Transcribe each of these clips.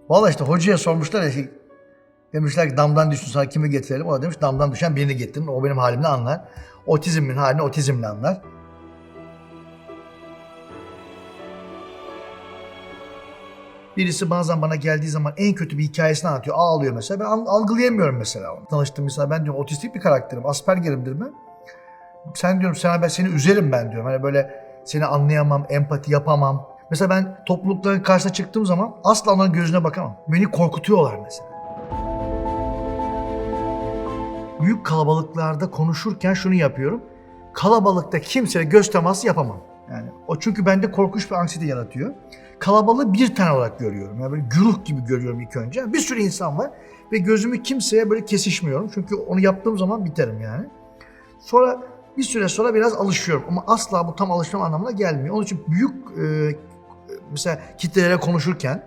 Vallahi işte hocaya sormuşlar ya, demişler ki damdan düştün sana kimi getirelim? O da demiş damdan düşen birini getirin. O benim halimle anlar. Otizmin halini otizmle anlar. Birisi bazen bana geldiği zaman en kötü bir hikayesini anlatıyor. Ağlıyor mesela. Ben algılayamıyorum mesela onu. Tanıştığım mesela ben diyorum otistik bir karakterim. Asperger'imdir ben. Sen diyorum ben seni üzerim ben diyorum. Hani böyle seni anlayamam, empati yapamam. Mesela ben toplulukların karşısına çıktığım zaman asla onların gözüne bakamam. Beni korkutuyorlar mesela. Büyük kalabalıklarda konuşurken şunu yapıyorum. Kalabalıkta kimseyle göz teması yapamam. Yani o çünkü bende korkunç bir anksiyete yaratıyor. Kalabalığı bir tane olarak görüyorum. Yani böyle güruh gibi görüyorum ilk önce. Bir sürü insan var ve gözümü kimseye böyle kesişmiyorum. Çünkü onu yaptığım zaman biterim yani. Sonra bir süre sonra biraz alışıyorum ama asla bu tam alışma anlamına gelmiyor. Onun için büyük mesela kitlelere konuşurken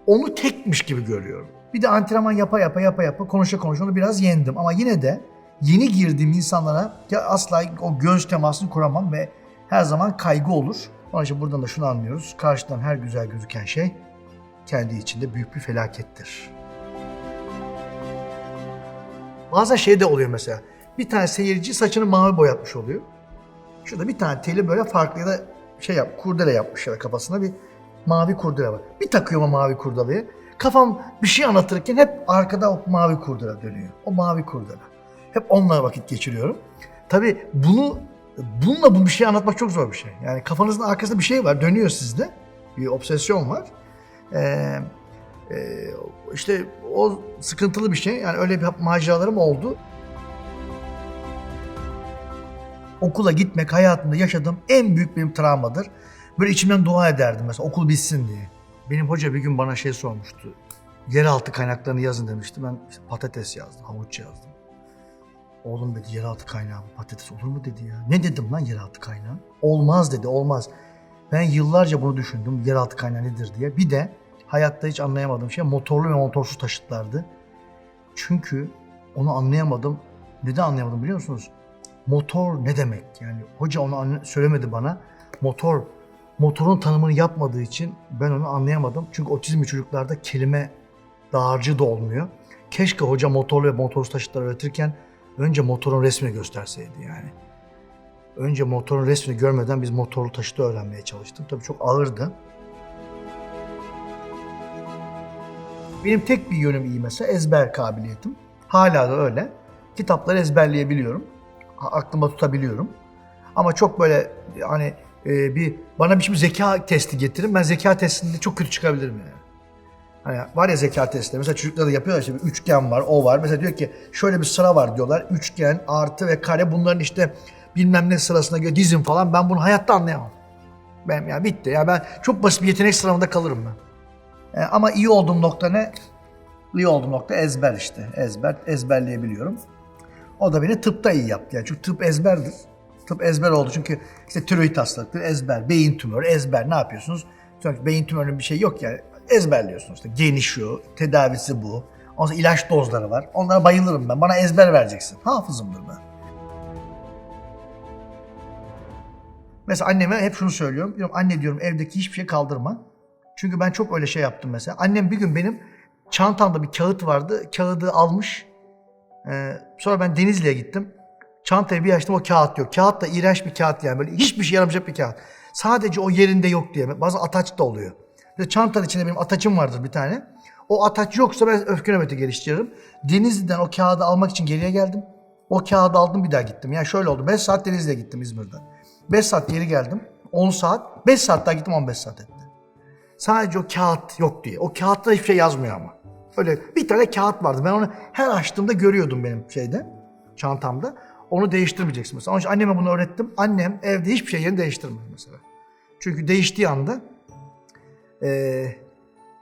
onu tekmiş gibi görüyorum. Bir de antrenman yapa konuşa onu biraz yendim. Ama yine de yeni girdiğim insanlara asla o göz temasını kuramam ve her zaman kaygı olur. Onun için buradan da şunu anlıyoruz. Karşıdan her güzel gözüken şey kendi içinde büyük bir felakettir. Bazen şey de oluyor mesela. Bir tane seyirci saçını mavi boyatmış oluyor. Şurada bir tane teli böyle farklı ya da kurdele yapmışlar kafasına bir mavi kurdele var. Bir takıyorum o mavi kurdeleyi. Kafam bir şey anlatırken hep arkada o mavi kurdele dönüyor. O mavi kurdele. Hep onunla vakit geçiriyorum. Tabii bununla bir şey anlatmak çok zor bir şey. Yani kafanızın arkasında bir şey var, dönüyor sizde. Bir obsesyon var. İşte o sıkıntılı bir şey. Yani öyle bir maceralarım oldu. Okula gitmek hayatımda yaşadığım en büyük benim travmadır. Böyle içimden dua ederdim mesela okul bitsin diye. Benim hoca bir gün bana şey sormuştu. Yeraltı kaynaklarını yazın demişti. Ben işte patates yazdım, havuç yazdım. Oğlum dedi yeraltı kaynağı patates olur mu dedi ya. Ne dedim lan yeraltı kaynağı? Olmaz dedi, olmaz. Ben yıllarca bunu düşündüm yeraltı kaynağı nedir diye. Bir de hayatta hiç anlayamadığım şey motorlu ve motorsuz taşıtlardı. Çünkü onu anlayamadım. Neden anlayamadım biliyor musunuz? Motor ne demek? Yani hoca onu söylemedi bana. Motorun tanımını yapmadığı için ben onu anlayamadım. Çünkü otizmli çocuklarda kelime dağarcığı da olmuyor. Keşke hoca motorlu ve motorsuz taşıtlar öğretirken önce motorun resmini gösterseydi yani. Önce motorun resmini görmeden biz motorlu taşıtı öğrenmeye çalıştık. Tabii çok ağırdı. Benim tek bir yönüm iyi mesela ezber kabiliyetim. Hala da öyle. Kitapları ezberleyebiliyorum. Aklıma tutabiliyorum. Ama çok böyle hani bana bir zeka testi getirin. Ben zeka testinde çok kötü çıkabilirim yani. Hani var ya zeka testleri. Mesela çocuklar da yapıyorlar işte bir üçgen var, o var. Mesela diyor ki şöyle bir sıra var diyorlar. Üçgen, artı ve kare bunların işte bilmem ne sırasına göre dizin falan. Ben bunu hayatta anlayamam. Ben ya bitti. Ya ben çok basit bir yetenek sınavında kalırım ben. Ama iyi olduğum nokta ne? İyi olduğum nokta ezber işte. Ezberleyebiliyorum. O da beni tıpta iyi yaptı. Yani çünkü tıp ezberdir. Tıp ezber oldu çünkü işte tiroid hastalıkları ezber, beyin tümörü ezber. Ne yapıyorsunuz? Çünkü beyin tümörünün bir şey yok yani. Ezberliyorsunuz işte. Geni şu, tedavisi bu. Ondan sonra ilaç dozları var. Onlara bayılırım ben. Bana ezber vereceksin. Hafızımdır ben. Mesela anneme hep şunu söylüyorum. Diyorum, anne diyorum evdeki hiçbir şey kaldırma. Çünkü ben çok öyle şey yaptım mesela. Annem bir gün benim çantamda bir kağıt vardı. Kağıdı almış. Sonra ben Denizli'ye gittim. Çantayı bir açtım o kağıt yok. Kağıt da iğrenç bir kağıt yani. Böyle hiçbir şey yaramayacak bir kağıt. Sadece o yerinde yok diye. Bazen ataç da oluyor. Ve çantanın içinde benim ataçım vardır bir tane. O ataç yoksa ben öfke nöbeti geliştiririm. Denizli'den o kağıdı almak için geriye geldim. O kağıdı aldım bir daha gittim. Yani şöyle oldu. 5 saat Denizli'ye gittim İzmir'den. 5 saat geri geldim. 10 saat. 5 saat daha gittim 15 saat etti. Sadece o kağıt yok diye. O kağıtta hiçbir şey yazmıyor ama. Öyle bir tane kağıt vardı. Ben onu her açtığımda görüyordum benim çantamda. Onu değiştirmeyeceksin mesela. Onun için anneme bunu öğrettim. Annem evde hiçbir şey yerini değiştirmedi mesela. Çünkü değiştiği anda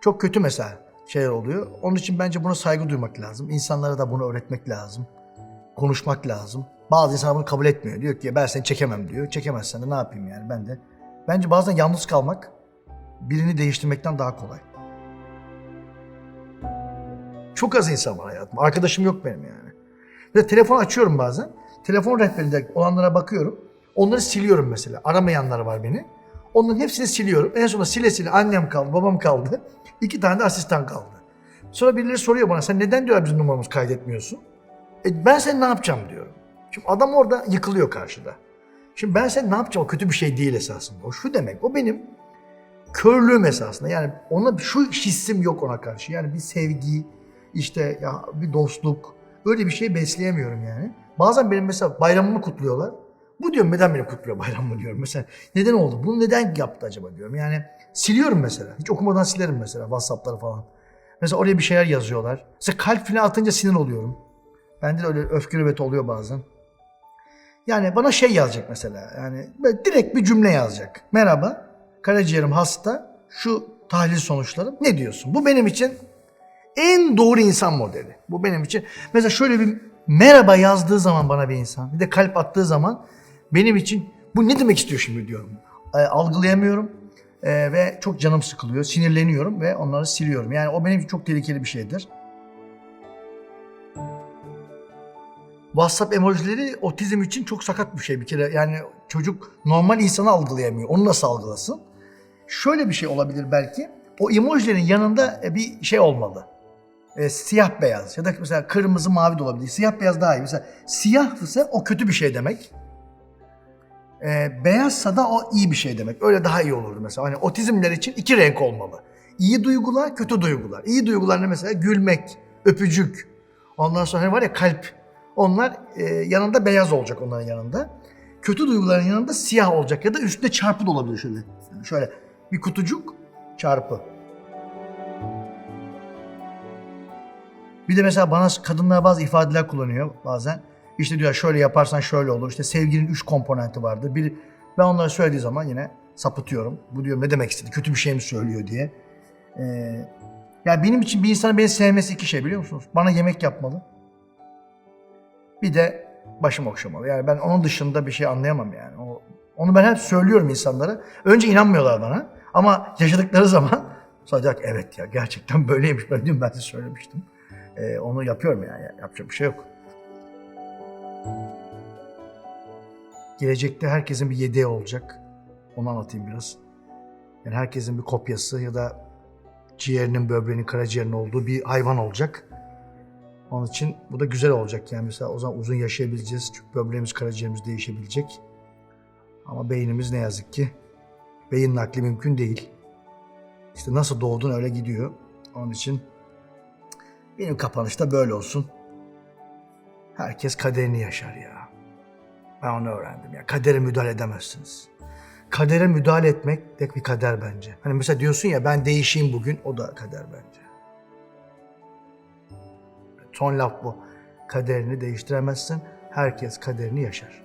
çok kötü mesela şeyler oluyor. Onun için bence buna saygı duymak lazım. İnsanlara da bunu öğretmek lazım. Konuşmak lazım. Bazı insanlar bunu kabul etmiyor. Diyor ki ben seni çekemem diyor. Çekemezsen de ne yapayım yani ben de. Bence bazen yalnız kalmak birini değiştirmekten daha kolay. Çok az insan var hayatımda. Arkadaşım yok benim yani. Ve telefon açıyorum bazen. Telefon rehberinde olanlara bakıyorum. Onları siliyorum mesela. Aramayanlar var beni. Onların hepsini siliyorum. En sonunda sile sile annem kaldı, babam kaldı. 2 tane de asistan kaldı. Sonra birileri soruyor bana, sen neden diyor bizim numaramızı kaydetmiyorsun? Ben seni ne yapacağım diyorum. Şimdi adam orada yıkılıyor karşıda. Şimdi ben seni ne yapacağım? O kötü bir şey değil esasında. O şu demek, o benim körlüğüm esasında. Yani ona şu hissim yok ona karşı. Yani bir sevgi, işte ya bir dostluk, öyle bir şey besleyemiyorum yani. Bazen benim mesela bayramımı kutluyorlar. Bu diyorum neden beni kutluyor bayramımı diyorum. Mesela neden oldu? Bunu neden yaptı acaba diyorum. Yani siliyorum mesela. Hiç okumadan silerim mesela WhatsApp'ları falan. Mesela oraya bir şeyler yazıyorlar. Mesela kalp falan atınca sinir oluyorum. Bende de öyle öfke nöbeti oluyor bazen. Yani bana şey yazacak mesela. Yani böyle direkt bir cümle yazacak. Merhaba, karaciğerim hasta. Şu tahlil sonuçları. Ne diyorsun? Bu benim için en doğru insan modeli. Bu benim için. Mesela şöyle bir merhaba yazdığı zaman bana bir insan, bir de kalp attığı zaman benim için bu ne demek istiyor şimdi diyorum. Algılayamıyorum ve çok canım sıkılıyor, sinirleniyorum ve onları siliyorum. Yani o benim için çok tehlikeli bir şeydir. WhatsApp emojileri otizm için çok sakat bir şey bir kere. Yani çocuk normal insanı algılayamıyor. Onu nasıl algılasın? Şöyle bir şey olabilir belki. O emojilerin yanında bir şey olmalı. Siyah beyaz ya da mesela kırmızı mavi de olabilir. Siyah beyaz daha iyi. Mesela siyah ise o kötü bir şey demek. Beyazsa da o iyi bir şey demek. Öyle daha iyi olurdu mesela. Hani otizmler için 2 renk olmalı. İyi duygular, kötü duygular. İyi duygular ne mesela? Gülmek, öpücük. Ondan sonra hani var ya kalp. Onlar yanında beyaz olacak onların yanında. Kötü duyguların yanında siyah olacak ya da üstünde çarpı da olabilir şöyle. Yani şöyle bir kutucuk çarpı. Bir de mesela bana kadınlar bazı ifadeler kullanıyor bazen. İşte diyor şöyle yaparsan şöyle olur. İşte sevginin 3 komponenti vardır. Ben onları söylediği zaman yine sapıtıyorum. Bu diyor ne demek istedi? Kötü bir şey mi söylüyor diye. Yani benim için bir insanın beni sevmesi 2 şey biliyor musunuz? Bana yemek yapmalı. Bir de başım okşamalı. Yani ben onun dışında bir şey anlayamam yani. Onu ben hep söylüyorum insanlara. Önce inanmıyorlar bana. Ama yaşadıkları zaman sadece evet ya gerçekten böyleymiş. Ben diyorum ben size söylemiştim. Onu yapıyorum yani. Yapacak bir şey yok. Gelecekte herkesin bir yedeği olacak. Onu anlatayım biraz. Yani herkesin bir kopyası ya da ciğerinin, böbreğinin, karaciğerinin olduğu bir hayvan olacak. Onun için bu da güzel olacak. Yani mesela o zaman uzun yaşayabileceğiz. Çünkü böbreğimiz, karaciğerimiz değişebilecek. Ama beynimiz ne yazık ki beyin nakli mümkün değil. İşte nasıl doğdun öyle gidiyor. Onun için benim kapanışta böyle olsun. Herkes kaderini yaşar ya. Ben onu öğrendim ya. Kadere müdahale edemezsiniz. Kadere müdahale etmek de bir kader bence. Hani mesela diyorsun ya ben değişeyim bugün, o da kader bence. Son laf bu. Kaderini değiştiremezsin. Herkes kaderini yaşar.